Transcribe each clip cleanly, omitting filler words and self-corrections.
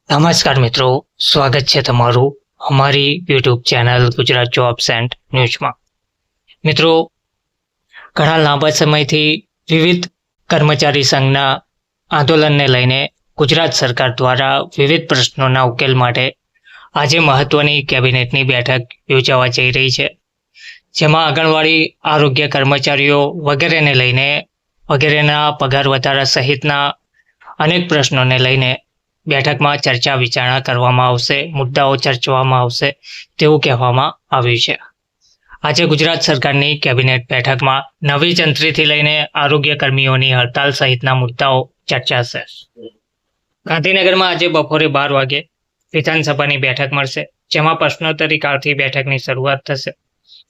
નમસ્કાર મિત્રો, સ્વાગત છે તમારું અમારી YouTube channel Gujarat jobs and ન્યૂઝમાં। મિત્રો, ઘણા લાંબા સમયથી વિવિધ કર્મચારી સંઘના આંદોલનને લઈને ગુજરાત સરકાર દ્વારા વિવિધ પ્રશ્નોના ઉકેલ માટે આજે મહત્વની કેબિનેટની બેઠક યોજાવા જઈ રહી છે, જેમાં આંગણવાડી આરોગ્ય કર્મચારીઓ વગેરેને લઈને વગેરેના પગાર વધારા સહિતના અનેક પ્રશ્નોને લઈને બેઠકમાં ચર્ચા વિચારણા કરવામાં આવશે, મુદ્દાઓ ચર્ચવામાં આવશે તેવું કહેવામાં આવ્યું છે। આજે ગુજરાત સરકારની કેબિનેટ બેઠકમાં નવી જંત્રીથી લઈને આરોગ્ય કર્મીઓની હડતાલ સહિતના મુદ્દાઓ ચર્ચાશે। ગાંધીનગરમાં આજે બપોરે 12 વાગે વિધાનસભાની બેઠક મળશે, જેમાં પ્રશ્નોત્તરી કાળથી બેઠકની શરૂઆત થશે।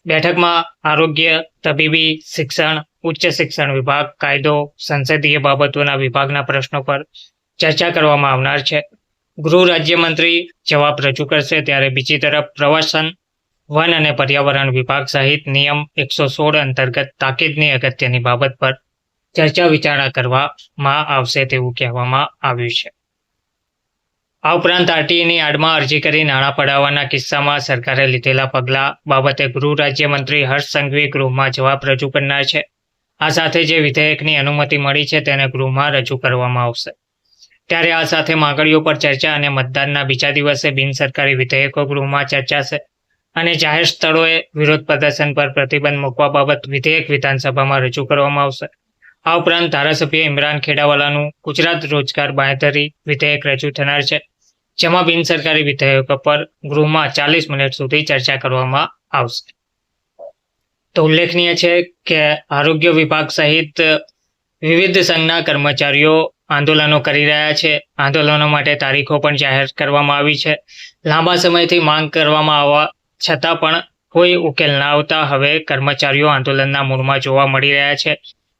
બેઠકમાં આરોગ્ય, તબીબી, શિક્ષણ, ઉચ્ચ શિક્ષણ વિભાગ, કાયદો, સંસદીય બાબતોના વિભાગના પ્રશ્નો પર ચર્ચા કરવામાં આવનાર છે। ગૃહ રાજ્યમંત્રી જવાબ રજૂ કરશે, ત્યારે બીજી તરફ પ્રવાસન, વન અને પર્યાવરણ વિભાગ સહિત નિયમ 116 અંતર્ગત તાકીદની અગત્યની બાબત પર ચર્ચા વિચારણા કરવામાં આવશે તેવું કહેવામાં આવ્યું છે। આ ઉપરાંત આરટીઈની આડમાં અરજી કરી નાણાં પડાવવાના કિસ્સામાં સરકારે લીધેલા પગલાં બાબતે ગૃહ રાજ્યમંત્રી હર્ષ સંઘવી ગૃહમાં જવાબ રજૂ કરનાર છે। આ સાથે જે વિધેયકની અનુમતિ મળી છે તેને ગૃહમાં રજૂ કરવામાં આવશે। ત્યારે આ સાથે માંગણીઓ પર ચર્ચા અને મતદાનના બીજા દિવસે બિનસરકારી વિધેયકો ગૃહમાં ચર્ચાશે અને જાહેર સ્થળોએ વિરોધ પ્રદર્શન પર પ્રતિબંધ મૂકવા બાબત વિધેયક વિધાનસભામાં રજૂ કરવામાં આવશે। આ ઉપરાંત ધારાસભ્ય ઇમરાન ખેડાવાલાનું ગુજરાત રોજગાર બાંહેધરી વિધેયક રજૂ થનાર છે, જેમાં બિનસરકારી વિધેયકો પર ગૃહમાં 40 મિનિટ સુધી ચર્ચા કરવામાં આવશે। તો ઉલ્લેખનીય છે કે આરોગ્ય વિભાગ સહિત વિવિધ સંઘના કર્મચારીઓ આંદોલનો કરી રહ્યા છે। આંદોલનો માટે તારીખો પણ જાહેર કરવામાં આવી છે। લાંબા સમયથી માંગ કરવામાં આવવા છતાં પણ કોઈ ઉકેલ ના આવતા હવે કર્મચારીઓ આંદોલનના મૂળમાં જોવા મળી રહ્યા છે।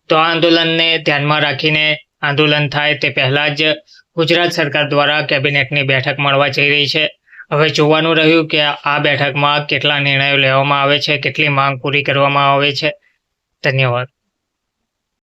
તો આ આંદોલનને ધ્યાનમાં રાખીને આંદોલન થાય તે પહેલા જ ગુજરાત સરકાર દ્વારા કેબિનેટની બેઠક મળવા જઈ રહી છે। હવે જોવાનું રહ્યું કે આ બેઠકમાં કેટલા નિર્ણયો લેવામાં આવે છે, કેટલી માંગ પૂરી કરવામાં આવે છે। ધન્યવાદ।